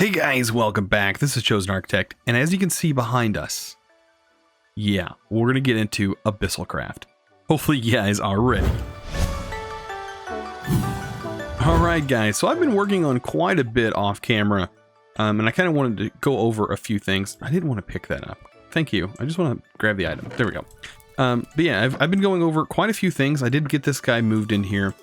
Hey guys, welcome back. This is ChosenArchitect, and as you can see behind us, yeah, we're going to get into Abyssalcraft. Hopefully you guys are ready. Alright guys, so I've been working on quite a bit off camera, and I kind of wanted to go over a few things. I didn't want to pick that up. Thank you. I just want to grab the item. There we go. But yeah, I've been going over quite a few things. I did get this guy moved in here.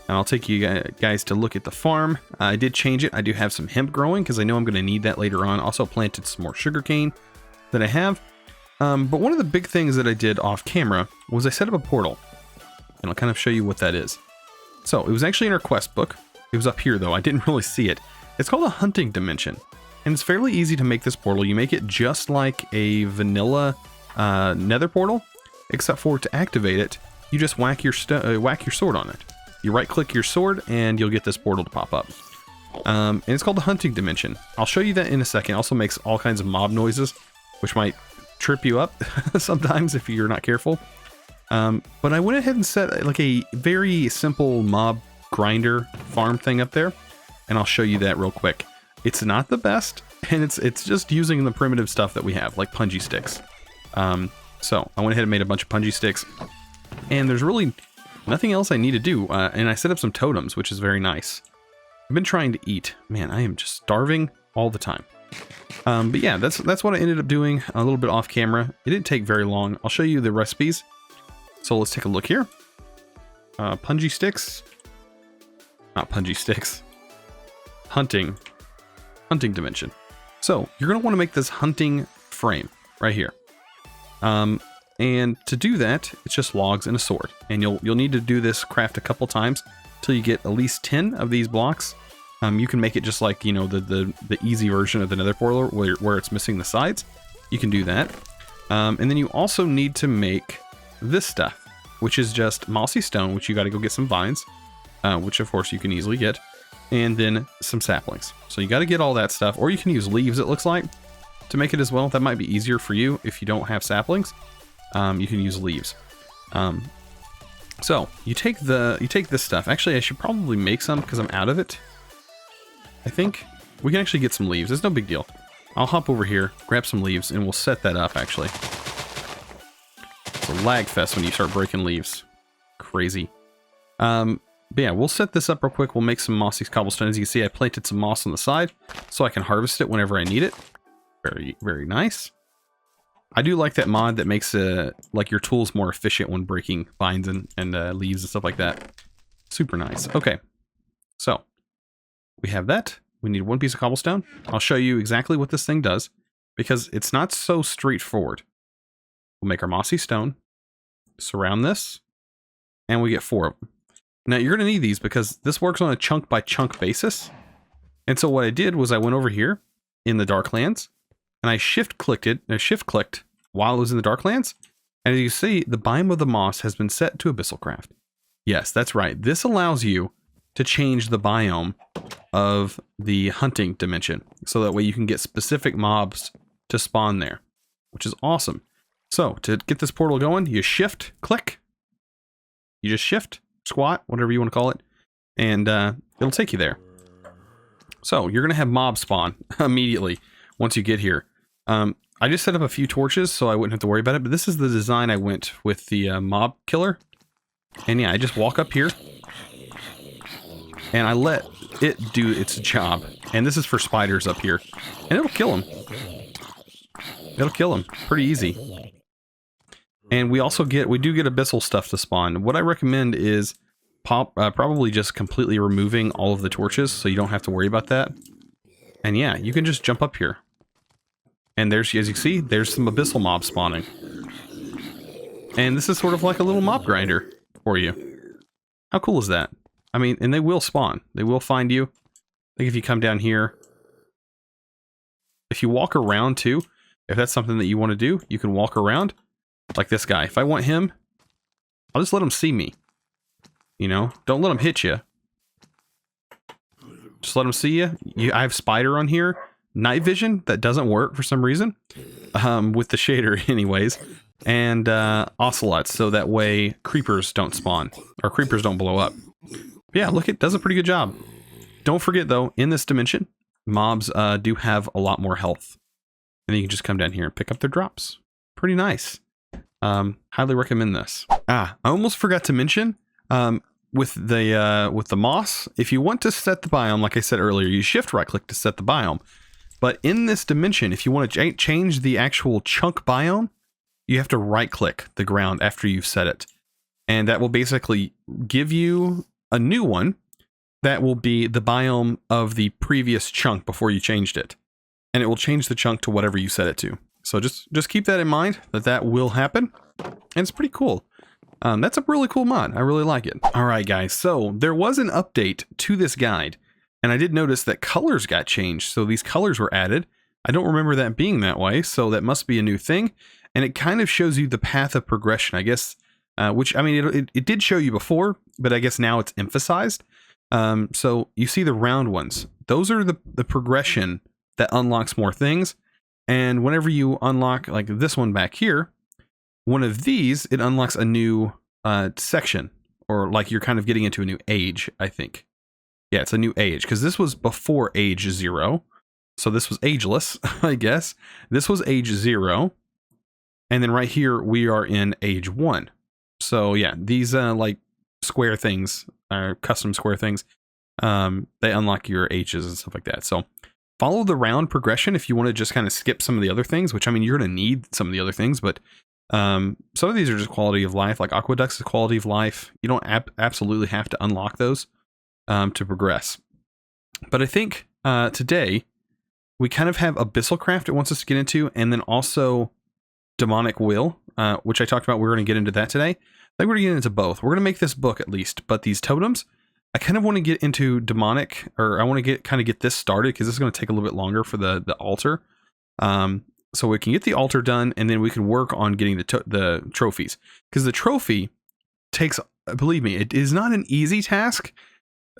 And I'll take you guys to look at the farm. I did change it. I do have some hemp growing because I know I'm going to need that later on. Also planted some more sugarcane that I have. But one of the big things that I did off camera was I set up a portal. And I'll kind of show you what that is. So it was actually in our quest book. It was up here though. I didn't really see it. It's called a hunting dimension. And it's fairly easy to make this portal. You make it just like a vanilla nether portal. Except for to activate it, you just whack your sword on it. You right click your sword and you'll get this portal to pop up. And it's called the hunting dimension. I'll show you that in a second. It also makes all kinds of mob noises, which might trip you up sometimes if you're not careful. But I went ahead and set like a very simple mob grinder farm thing up there. And I'll show you that real quick. It's not the best, and it's just using the primitive stuff that we have, like punji sticks. So I went ahead and made a bunch of punji sticks. And there's really nothing else I need to do, and I set up some totems, which is very nice. I've been trying to eat. Man, I am just starving all the time. But yeah, that's what I ended up doing a little bit off camera. It didn't take very long. I'll show you the recipes. So let's take a look here. Punji sticks. Not punji sticks. Hunting dimension. So you're going to want to make this hunting frame right here. And to do that, it's just logs and a sword. And you'll need to do this craft a couple times till you get at least 10 of these blocks. You can make it just like, you know, the easy version of the nether portal where it's missing the sides. You can do that. And then you also need to make this stuff, which is just mossy stone, which you got to go get some vines, which of course you can easily get, and then some saplings. So you got to get all that stuff, or you can use leaves, it looks like, to make it as well. That might be easier for you if you don't have saplings. You can use leaves. So you take this stuff. Actually, I should probably make some because I'm out of it. I think we can actually get some leaves. It's no big deal. I'll hop over here, grab some leaves, and we'll set that up. Actually, it's a lag fest when you start breaking leaves. Crazy. But yeah, we'll set this up real quick. We'll make some mossy cobblestone. As you can see, I planted some moss on the side so I can harvest it whenever I need it. Very, very nice. I do like that mod that makes like your tools more efficient when breaking vines and leaves and stuff like that. Super nice. Okay, so we have that. We need one piece of cobblestone. I'll show you exactly what this thing does because it's not so straightforward. We'll make our mossy stone, surround this, and we get 4 of them. Now you're going to need these because this works on a chunk by chunk basis. And so what I did was I went over here in the Darklands, and I shift clicked while it was in the Darklands. And as you see, the biome of the moss has been set to Abyssalcraft. Yes, that's right. This allows you to change the biome of the hunting dimension. So that way you can get specific mobs to spawn there, which is awesome. So to get this portal going, you shift, click. You just shift, squat, whatever you want to call it. And it'll take you there. So you're going to have mobs spawn immediately once you get here. I just set up a few torches so I wouldn't have to worry about it, but this is the design I went with the mob killer. And yeah, I just walk up here and I let it do its job. And this is for spiders up here, and it'll kill them. It'll kill them pretty easy. And we do get abyssal stuff to spawn. What I recommend is probably just completely removing all of the torches so you don't have to worry about that. And yeah, you can just jump up here. And there's, as you see, there's some abyssal mobs spawning. And this is sort of like a little mob grinder for you. How cool is that? I mean, and they will spawn. They will find you. I think if you come down here, if you walk around too, if that's something that you want to do, you can walk around like this guy. If I want him, I'll just let him see me. You know, don't let him hit you. Just let him see you. I have spider on here. Night vision, that doesn't work for some reason. With the shader anyways. And ocelots, so that way creepers don't spawn. Or creepers don't blow up. Yeah, look, it does a pretty good job. Don't forget though, in this dimension, mobs do have a lot more health. And then you can just come down here and pick up their drops. Pretty nice. Highly recommend this. I almost forgot to mention, with the moss, if you want to set the biome, like I said earlier, you shift right click to set the biome. But in this dimension, if you want to change the actual chunk biome, you have to right click the ground after you've set it. And that will basically give you a new one that will be the biome of the previous chunk before you changed it. And it will change the chunk to whatever you set it to. So just keep that in mind, that will happen. And it's pretty cool. That's a really cool mod. I really like it. All right, guys. So there was an update to this guide. And I did notice that colors got changed. So these colors were added. I don't remember that being that way. So that must be a new thing. And it kind of shows you the path of progression, I guess. Which, I mean, it did show you before. But I guess now it's emphasized. So you see the round ones. Those are the progression that unlocks more things. And whenever you unlock like this one back here, one of these, it unlocks a new section, or like you're kind of getting into a new age, I think. Yeah, it's a new age, because this was before age 0. So this was ageless, I guess. This was age 0. And then right here, we are in age 1. So yeah, these like square things, custom square things, they unlock your ages and stuff like that. So follow the round progression if you want to just kind of skip some of the other things, which, I mean, you're going to need some of the other things, but some of these are just quality of life, like aqueducts is quality of life. You don't absolutely have to unlock those to progress. But I think today we kind of have Abyssalcraft it wants us to get into, and then also Demonic Will, which I talked about. We're going to get into that today. I think we're going to get into both. We're going to make this book at least, but these totems, I kind of want to get into demonic, or I want to get this started, because this is going to take a little bit longer for the altar. So we can get the altar done, and then we can work on getting the trophies, because the trophy takes, believe me, it is not an easy task.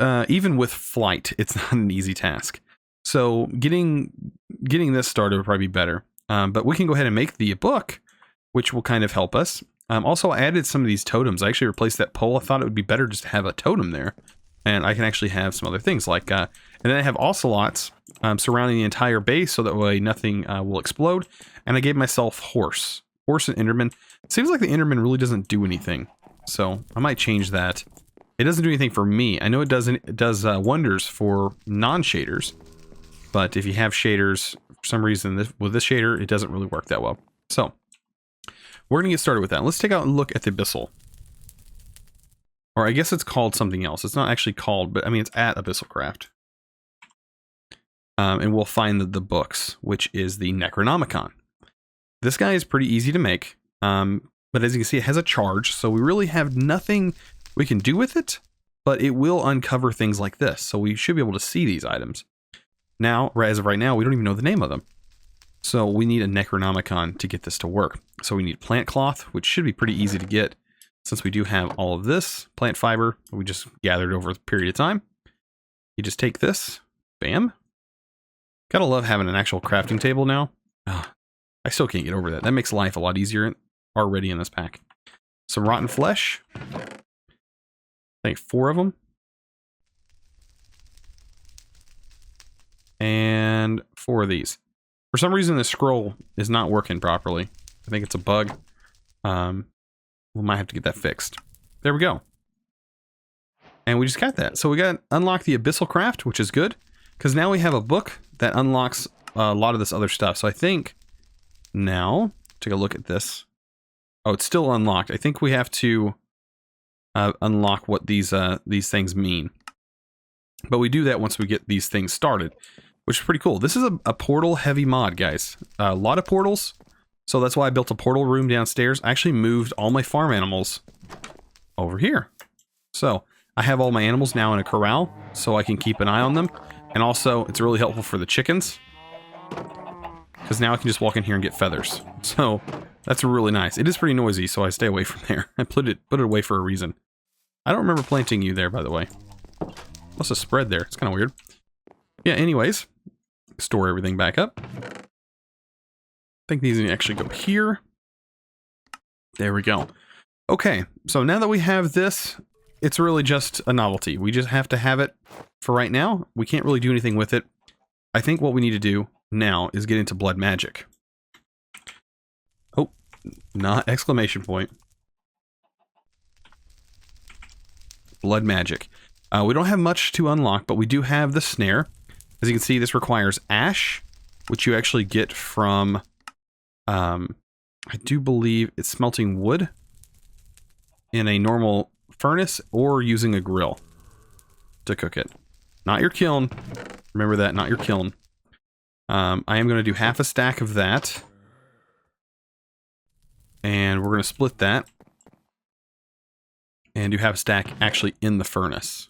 Even with flight, it's not an easy task. So getting this started would probably be better. But we can go ahead and make the book, which will kind of help us. Also, I added some of these totems. I actually replaced that pole. I thought it would be better just to have a totem there. And I can actually have some other things like, and then I have ocelots surrounding the entire base, so that way nothing will explode. And I gave myself horse and Enderman. It seems like the Enderman really doesn't do anything, so I might change that. It doesn't do anything for me. I know it does wonders for non-shaders, but if you have shaders, for some reason with this shader, it doesn't really work that well. So we're gonna get started with that. Let's take a look at the Abyssal. Or I guess it's called something else. It's not actually called, but I mean, it's at Abyssalcraft. And we'll find the books, which is the Necronomicon. This guy is pretty easy to make. But as you can see, it has a charge. So we really have nothing we can do with it, but it will uncover things like this. So we should be able to see these items. Now, as of right now, we don't even know the name of them. So we need a Necronomicon to get this to work. So we need plant cloth, which should be pretty easy to get, since we do have all of this plant fiber we just gathered over a period of time. You just take this, bam. Gotta love having an actual crafting table now. I still can't get over that. That makes life a lot easier already in this pack. Some rotten flesh. I think 4 of them. And 4 of these. For some reason, the scroll is not working properly. I think it's a bug. We might have to get that fixed. There we go. And we just got that. So we got unlock the Abyssalcraft, which is good, because now we have a book that unlocks a lot of this other stuff. So I think now, take a look at this. Oh, it's still unlocked. I think we have to unlock what these things mean. But we do that once we get these things started, which is pretty cool. This is a portal heavy mod, guys. A lot of portals. So that's why I built a portal room downstairs. I actually moved all my farm animals over here. So I have all my animals now in a corral, so I can keep an eye on them. And also, it's really helpful for the chickens, because now I can just walk in here and get feathers. So that's really nice. It is pretty noisy, so I stay away from there. I put it away for a reason. I don't remember planting you there, by the way. Must have spread there. It's kind of weird. Yeah, anyways, store everything back up. I think these need to actually go here. There we go. Okay, so now that we have this, it's really just a novelty. We just have to have it for right now. We can't really do anything with it. I think what we need to do now is get into blood magic. Oh, not exclamation point. Blood magic. We don't have much to unlock, but we do have the snare. As you can see, this requires ash, which you actually get from, I do believe it's smelting wood in a normal furnace or using a grill to cook it. Not your kiln. Remember that, not your kiln. I am going to do half a stack of that. And we're going to split that. And do half a stack actually in the furnace.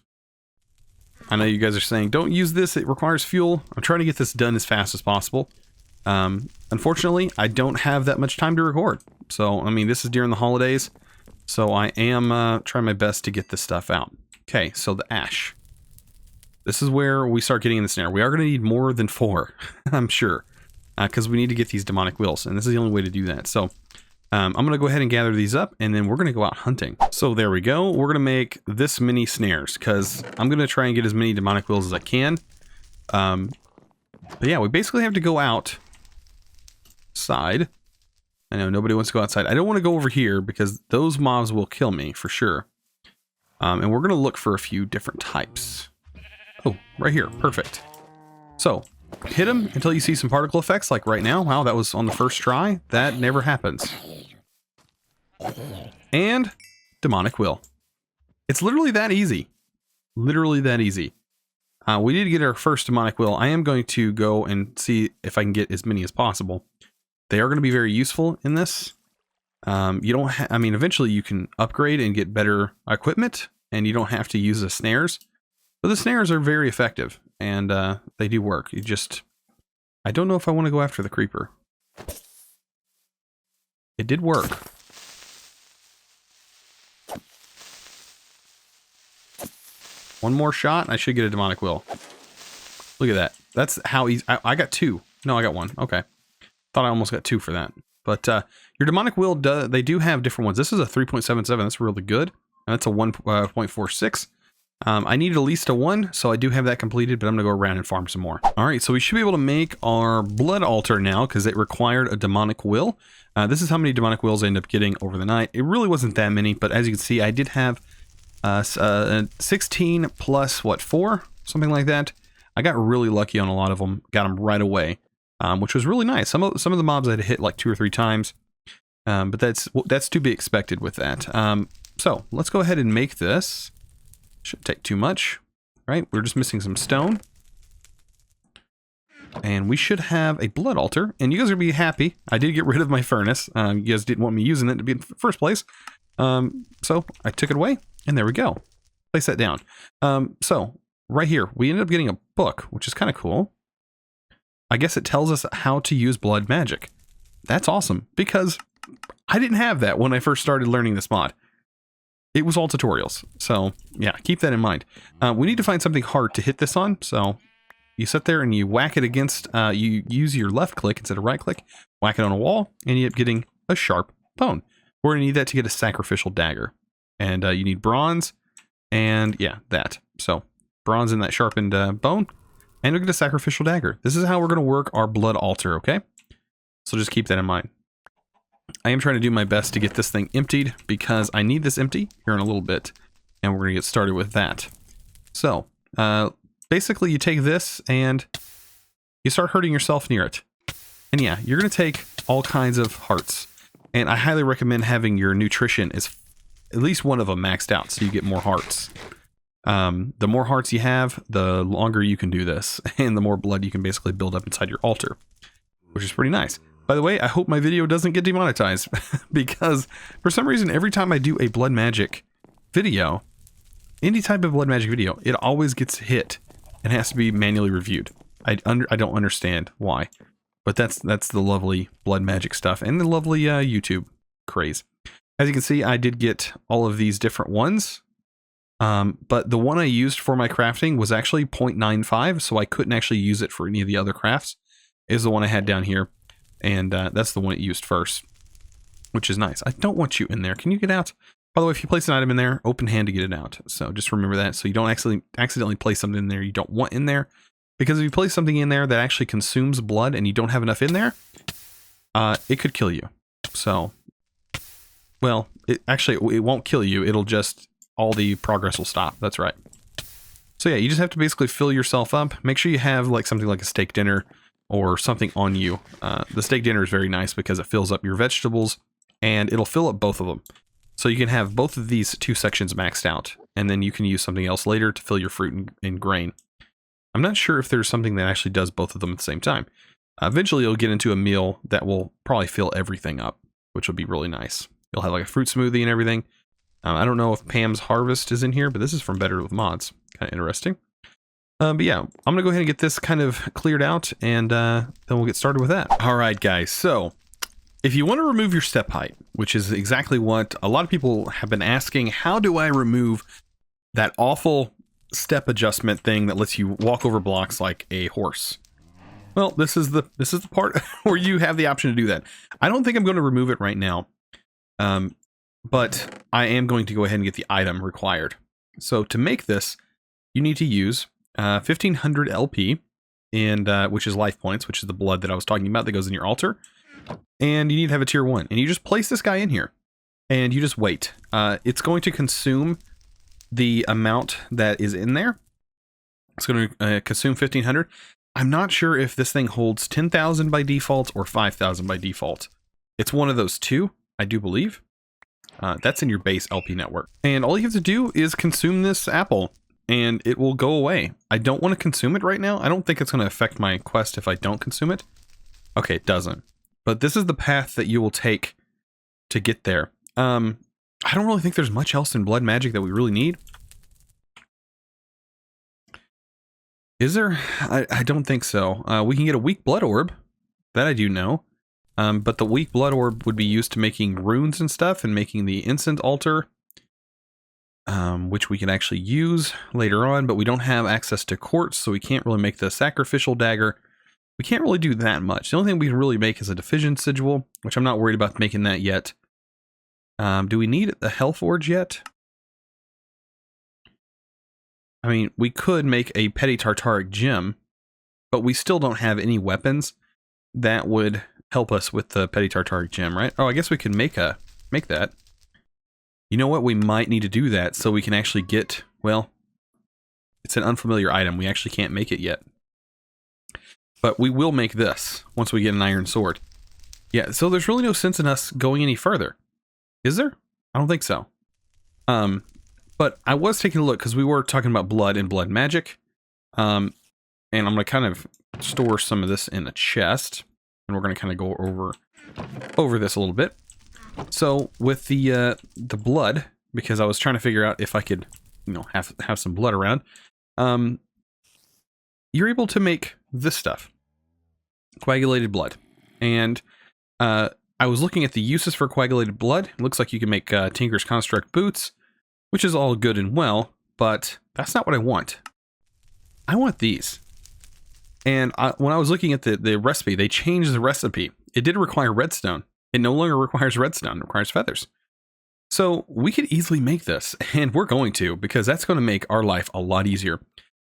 I know you guys are saying, don't use this, it requires fuel. I'm trying to get this done as fast as possible. Unfortunately, I don't have that much time to record. So, I mean, this is during the holidays. So I am trying my best to get this stuff out. Okay, so the ash. This is where we start getting in the snare. We are going to need more than 4, I'm sure. Because we need to get these demonic wills. And this is the only way to do that. So, I'm going to go ahead and gather these up, and then we're going to go out hunting. So there we go. We're going to make this many snares, because I'm going to try and get as many demonic wills as I can. But yeah, we basically have to go outside. I know nobody wants to go outside. I don't want to go over here, because those mobs will kill me, for sure. And we're going to look for a few different types. Oh, right here. Perfect. So, hit them until you see some particle effects, like right now. Wow, that was on the first try. That never happens. And demonic will. It's literally that easy. Literally that easy. We need to get our first demonic will. I am going to go and see if I can get as many as possible. They are going to be very useful in this. You don't I mean, eventually you can upgrade and get better equipment, and you don't have to use the snares. But the snares are very effective, and they do work. I don't know if I want to go after the creeper. It did work. One more shot, I should get a demonic will. Look at that. That's how easy. I got 2. No, I got 1. Okay. Thought I almost got 2 for that. But your demonic will, they do have different ones. This is a 3.77. That's really good. And that's a 1.46. I needed at least a 1, so I do have that completed, but I'm going to go around and farm some more. Alright, so we should be able to make our blood altar now, because it required a demonic will. This is how many demonic wills I ended up getting over the night. It really wasn't that many, but as you can see, I did have 16 plus, what, 4? Something like that. I got really lucky on a lot of them. Got them right away, which was really nice. Some of the mobs I had to hit like 2 or 3 times, but that's to be expected with that. So, let's go ahead and make this. Shouldn't take too much, right? We're just missing some stone. And we should have a blood altar. And you guys are going to be happy. I did get rid of my furnace. You guys didn't want me using it to be in the first place. So I took it away, and there we go. Place that down. So right here, we ended up getting a book, which is kind of cool. I guess it tells us how to use blood magic. That's awesome, because I didn't have that when I first started learning this mod. It was all tutorials, so yeah, keep that in mind. We need to find something hard to hit this on, so you sit there and you whack it against, you use your left click instead of right click, whack it on a wall, and you end up getting a sharp bone. We're going to need that to get a sacrificial dagger. And you need bronze, and yeah, that. So, bronze and that sharpened bone, and you'll get a sacrificial dagger. This is how we're going to work our blood altar, okay? So just keep that in mind. I am trying to do my best to get this thing emptied, because I need this empty here in a little bit, and we're going to get started with that. So, basically you take this and you start hurting yourself near it. And yeah, you're going to take all kinds of hearts, and I highly recommend having your nutrition is at least one of them maxed out, so you get more hearts. The more hearts you have, the longer you can do this, and the more blood you can basically build up inside your altar, which is pretty nice. By the way, I hope my video doesn't get demonetized, because for some reason, every time I do a blood magic video, any type of blood magic video, it always gets hit and has to be manually reviewed. I don't understand why, but that's the lovely blood magic stuff and the lovely YouTube craze. As you can see, I did get all of these different ones, but the one I used for my crafting was actually 0.95, so I couldn't actually use it for any of the other crafts. Is the one I had down here. And that's the one it used first, which is nice. I don't want you in there. Can you get out? By the way, if you place an item in there, open hand to get it out. So just remember that. So you don't accidentally place something in there you don't want in there, Because if you place something in there that actually consumes blood and you don't have enough in there, it could kill you. So, well, it won't kill you. It'll just, all the progress will stop. That's right. So yeah, you just have to basically fill yourself up. Make sure you have like something like a steak dinner or something on you. The steak dinner is very nice because it fills up your vegetables and it'll fill up both of them. So you can have both of these 2 sections maxed out, and then you can use something else later to fill your fruit and grain. I'm not sure if there's something that actually does both of them at the same time. Eventually you'll get into a meal that will probably fill everything up, which will be really nice. You'll have like a fruit smoothie and everything. I don't know if Pam's Harvest is in here, but this is from Better with Mods. Kind of interesting. But yeah, I'm going to go ahead and get this kind of cleared out, and then we'll get started with that. All right, guys. So if you want to remove your step height, which is exactly what a lot of people have been asking, how do I remove that awful step adjustment thing that lets you walk over blocks like a horse? Well, this is the part where you have the option to do that. I don't think I'm going to remove it right now, but I am going to go ahead and get the item required. So to make this, you need to use 1500 LP, and which is life points, which is the blood that I was talking about that goes in your altar. And you need to have a tier 1, and you just place this guy in here, and you just wait. It's going to consume the amount that is in there. It's going to consume 1500. I'm not sure if this thing holds 10,000 by default or 5,000 by default. It's one of those two, I do believe. That's in your base LP network. And all you have to do is consume this apple, and it will go away. I don't want to consume it right now. I don't think it's going to affect my quest if I don't consume it. Okay, it doesn't. But this is the path that you will take to get there. I don't really think there's much else in blood magic that we really need. Is there? I don't think so. We can get a weak blood orb. That I do know. But the weak blood orb would be used to making runes and stuff and making the instant altar. Which we can actually use later on, but we don't have access to quartz, so we can't really make the sacrificial dagger. We can't really do that much. The only thing we can really make is a Diffusion Sigil, which I'm not worried about making that yet. Do we need the Health Forge yet? I mean, we could make a Petty Tartaric Gem, but we still don't have any weapons that would help us with the Petty Tartaric Gem, right? Oh, I guess we can make that. You know what? We might need to do that so we can actually get, well, it's an unfamiliar item. We actually can't make it yet. But we will make this once we get an iron sword. Yeah, so there's really no sense in us going any further. Is there? I don't think so. But I was taking a look because we were talking about blood and blood magic. And I'm going to kind of store some of this in a chest. And we're going to kind of go over this a little bit. So with the blood, because I was trying to figure out if I could, you know, have some blood around, you're able to make this stuff, coagulated blood. And I was looking at the uses for coagulated blood. It looks like you can make Tinker's Construct boots, which is all good and well, but that's not what I want. I want these. And when I was looking at the recipe, they changed the recipe. It did require redstone. It no longer requires redstone, it requires feathers. So we could easily make this, and we're going to, because that's going to make our life a lot easier.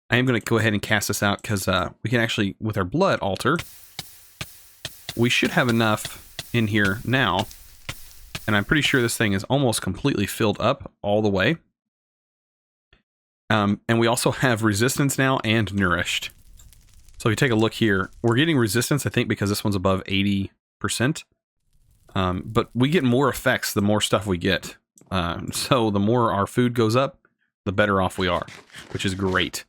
I am going to go ahead and cast this out, because we can actually, with our blood altar, we should have enough in here now. And I'm pretty sure this thing is almost completely filled up all the way. And we also have resistance now and nourished. So if you take a look here, we're getting resistance, I think, because this one's above 80%. But we get more effects the more stuff we get. So the more our food goes up, the better off we are, which is great.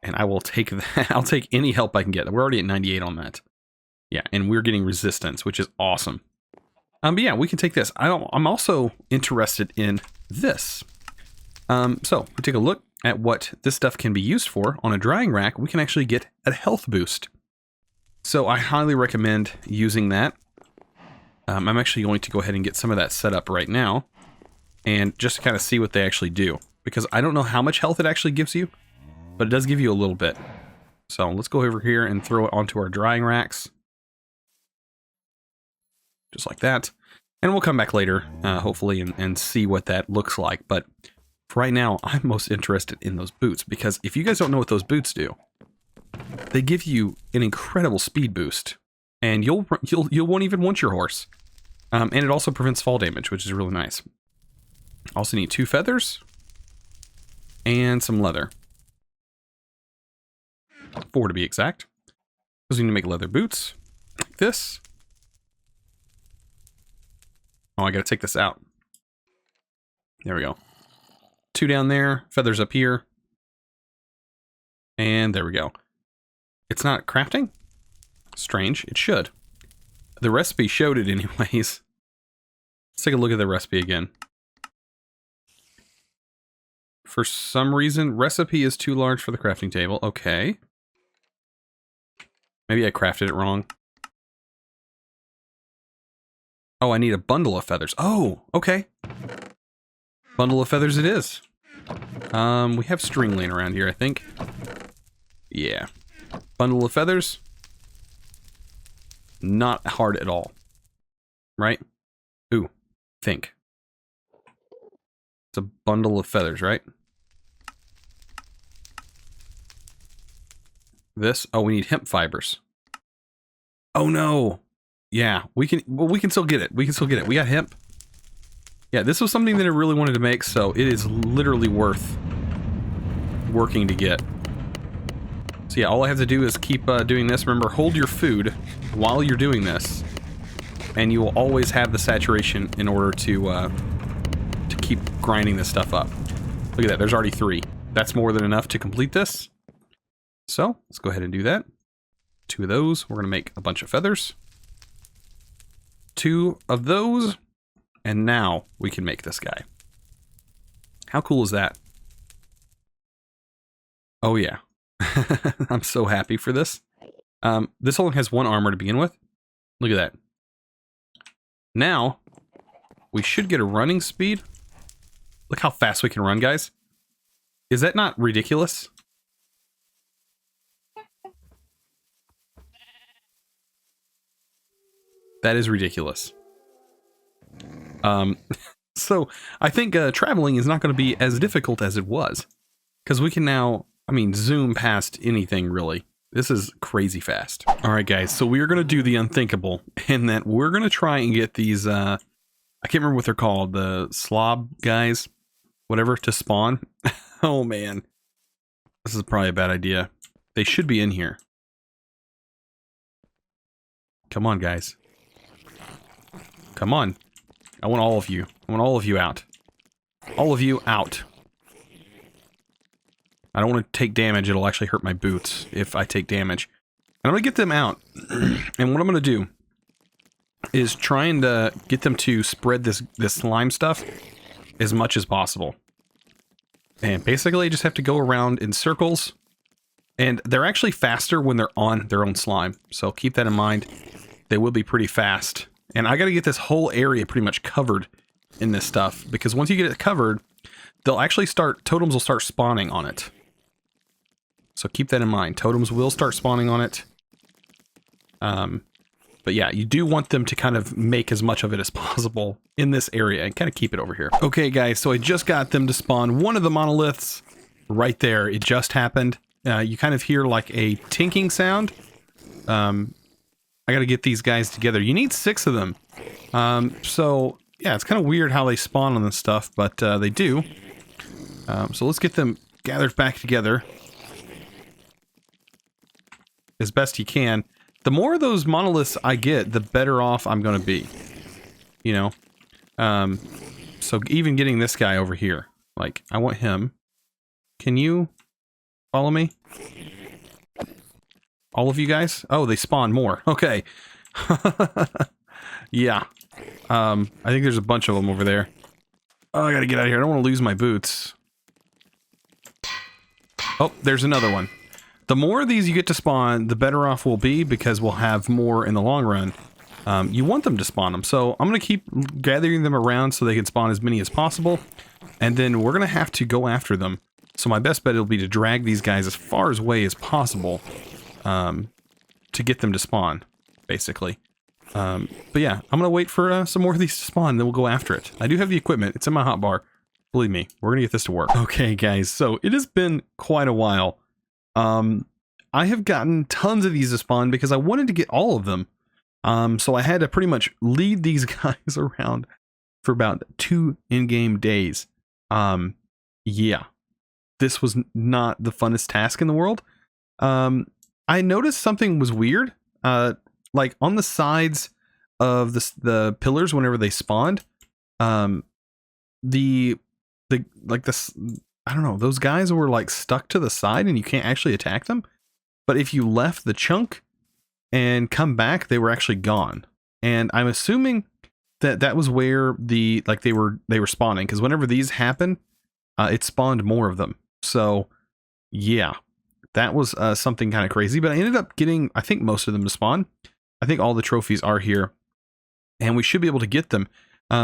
And I will take that. I'll take any help I can get. We're already at 98 on that. Yeah, and we're getting resistance, which is awesome. But yeah, we can take this. I'm also interested in this. So we take a look at what this stuff can be used for. On a drying rack, we can actually get a health boost. So I highly recommend using that. I'm actually going to go ahead and get some of that set up right now, and just to kind of see what they actually do, because I don't know how much health it actually gives you, but it does give you a little bit. So let's go over here and throw it onto our drying racks. Just like that. And we'll come back later, hopefully, and see what that looks like. But for right now, I'm most interested in those boots, because if you guys don't know what those boots do, they give you an incredible speed boost, and you won't even want your horse. And it also prevents fall damage, which is really nice. Also need 2 feathers and some leather. 4 to be exact. Because we need to make leather boots like this. Oh, I gotta take this out. There we go. 2 down there, feathers up here. And there we go. It's not crafting? Strange, it should. The recipe showed it anyways. Let's take a look at the recipe again. For some reason, recipe is too large for the crafting table. Okay. Maybe I crafted it wrong. Oh, I need a bundle of feathers. Oh, okay. Bundle of feathers it is. We have string laying around here, I think. Yeah. Bundle of feathers. Not hard at all. Right? Ooh, think. It's a bundle of feathers, right? This? Oh, we need hemp fibers. Oh no! Yeah, we can still get it. We can still get it. We got hemp. Yeah, this was something that I really wanted to make, so it is literally worth working to get. So yeah, all I have to do is keep doing this. Remember, hold your food while you're doing this, and you will always have the saturation in order to keep grinding this stuff up. Look at that, there's already 3. That's more than enough to complete this. So, let's go ahead and do that. 2 of those. We're going to make a bunch of feathers. 2 of those. And now we can make this guy. How cool is that? Oh yeah. I'm so happy for this. This only has 1 armor to begin with. Look at that. Now, we should get a running speed. Look how fast we can run, guys. Is that not ridiculous? That is ridiculous. So I think traveling is not going to be as difficult as it was, because we can now, I mean, zoom past anything really. This is crazy fast. All right, guys. So we are going to do the unthinkable, in that we're going to try and get these. I can't remember what they're called. The slob guys, whatever, to spawn. Oh man, this is probably a bad idea. They should be in here. Come on, guys. Come on. I want all of you. I want all of you out. All of you out. I don't want to take damage. It'll actually hurt my boots if I take damage. And I'm going to get them out. And what I'm going to do is try and get them to spread this slime stuff as much as possible. And basically, I just have to go around in circles. And they're actually faster when they're on their own slime. So keep that in mind. They will be pretty fast. And I got to get this whole area pretty much covered in this stuff, because once you get it covered, they'll actually totems will start spawning on it. So keep that in mind. Totems will start spawning on it. But yeah, you do want them to kind of make as much of it as possible in this area and kind of keep it over here. Okay, guys, so I just got them to spawn one of the monoliths right there. It just happened. You kind of hear like a tinking sound. I got to get these guys together. You need 6 of them. So, yeah, it's kind of weird how they spawn on this stuff, but they do. So let's get them gathered back together as best you can. The more of those monoliths I get, the better off I'm going to be. You know? So even getting this guy over here. Like, I want him. Can you follow me? All of you guys? Oh, they spawn more. Okay. Yeah. I think there's a bunch of them over there. Oh, I gotta get out of here. I don't want to lose my boots. Oh, there's another one. The more of these you get to spawn, the better off we'll be, because we'll have more in the long run. You want them to spawn them. So I'm going to keep gathering them around so they can spawn as many as possible. And then we're going to have to go after them. So my best bet will be to drag these guys as far away as possible. To get them to spawn, basically. But yeah, I'm gonna wait for some more of these to spawn, then we'll go after it. I do have the equipment. It's in my hotbar. Believe me, we're gonna get this to work. Okay, guys, so it has been quite a while. I have gotten tons of these to spawn because I wanted to get all of them. So I had to pretty much lead these guys around for about 2 in-game days. Yeah, this was not the funnest task in the world. I noticed something was weird. Like on the sides of the pillars whenever they spawned, I don't know, those guys were like stuck to the side and you can't actually attack them. But if you left the chunk and come back, they were actually gone. And I'm assuming that was where they were spawning, because whenever these happen, it spawned more of them. So yeah, that was something kind of crazy. But I ended up getting, I think, most of them to spawn. I think all the trophies are here, and we should be able to get them.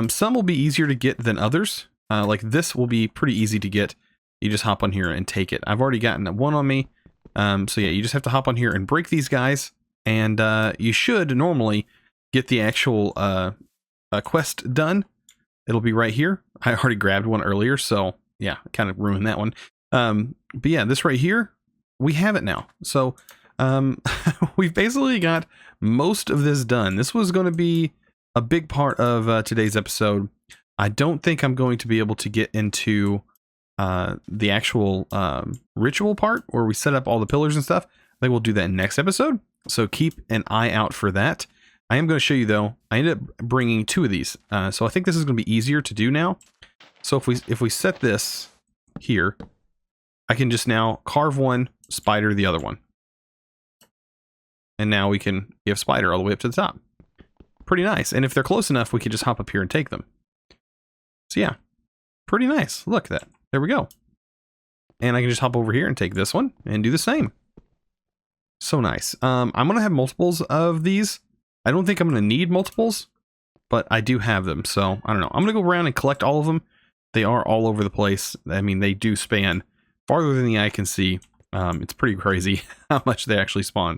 Some will be easier to get than others. Like this will be pretty easy to get. You just hop on here and take it. I've already gotten one on me. So yeah, you just have to hop on here and break these guys, and you should normally get the actual quest done. It'll be right here. I already grabbed one earlier, so yeah, kind of ruined that one. But yeah, this right here, we have it now. So we've basically got most of this done. This was going to be a big part of today's episode. I don't think I'm going to be able to get into the actual ritual part where we set up all the pillars and stuff. I think we'll do that next episode. So keep an eye out for that. I am going to show you though, I ended up bringing 2 of these. So I think this is going to be easier to do now. So if we set this here, I can just now carve one, spider the other one. And now we can give spider all the way up to the top. Pretty nice. And if they're close enough, we can just hop up here and take them. So yeah, pretty nice. Look at that. There we go. And I can just hop over here and take this one and do the same. So nice. I'm going to have multiples of these. I don't think I'm going to need multiples, but I do have them. So I don't know. I'm going to go around and collect all of them. They are all over the place. I mean, they do span farther than the eye can see. It's pretty crazy how much they actually spawn.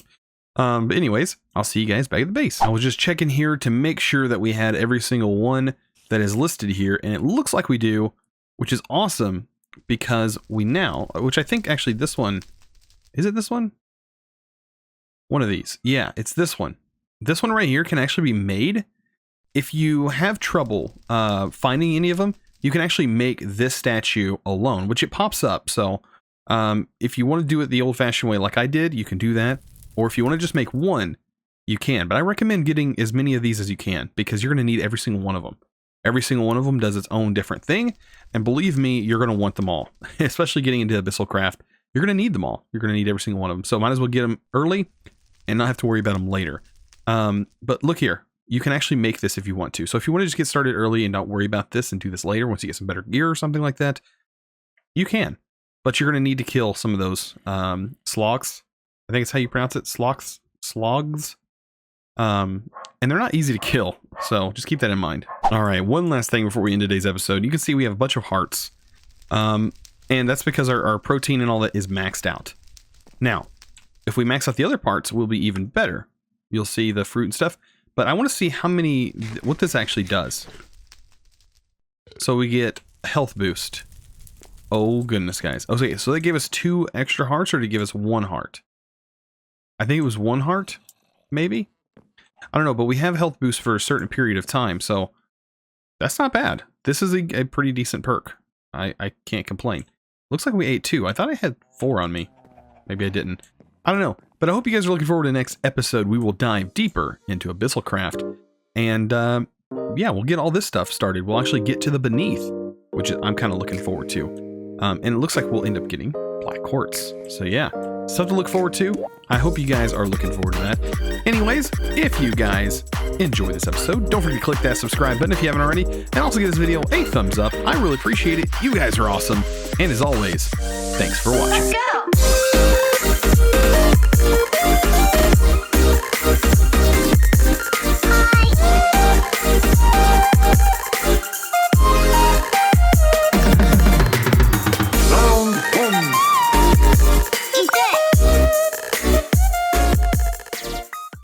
But anyways, I'll see you guys back at the base. I was just checking here to make sure that we had every single one that is listed here. And it looks like we do, which is awesome, because we now, which I think actually this one, is it this one? One of these. Yeah, it's this one. This one right here can actually be made. If you have trouble finding any of them, you can actually make this statue alone, which it pops up. So if you want to do it the old-fashioned way like I did, you can do that. Or if you want to just make one, you can. But I recommend getting as many of these as you can, because you're going to need every single one of them. Every single one of them does its own different thing. And believe me, you're going to want them all. Especially getting into Abyssalcraft, you're going to need them all. You're going to need every single one of them. So might as well get them early and not have to worry about them later. But look here. You can actually make this if you want to. So if you want to just get started early and not worry about this and do this later once you get some better gear or something like that, you can. But you're going to need to kill some of those slogs. I think it's how you pronounce it. Slogs. And they're not easy to kill. So just keep that in mind. All right. One last thing before we end today's episode. You can see we have a bunch of hearts. And that's because our protein and all that is maxed out. Now, if we max out the other parts, we'll be even better. You'll see the fruit and stuff. But I want to see what this actually does. So we get a health boost. Oh, goodness, guys. Okay, so they gave us 2 extra hearts, or did they give us 1 heart? I think it was 1 heart, maybe? I don't know, but we have health boost for a certain period of time, so that's not bad. This is a pretty decent perk. I can't complain. Looks like we ate 2. I thought I had 4 on me. Maybe I didn't. I don't know, but I hope you guys are looking forward to the next episode. We will dive deeper into Abyssalcraft, and yeah, we'll get all this stuff started. We'll actually get to the beneath, which I'm kind of looking forward to. And it looks like we'll end up getting black quartz. So yeah, stuff to look forward to. I hope you guys are looking forward to that. Anyways, if you guys enjoy this episode, don't forget to click that subscribe button if you haven't already, and also give this video a thumbs up. I really appreciate it. You guys are awesome. And as always, thanks for watching. Let's go!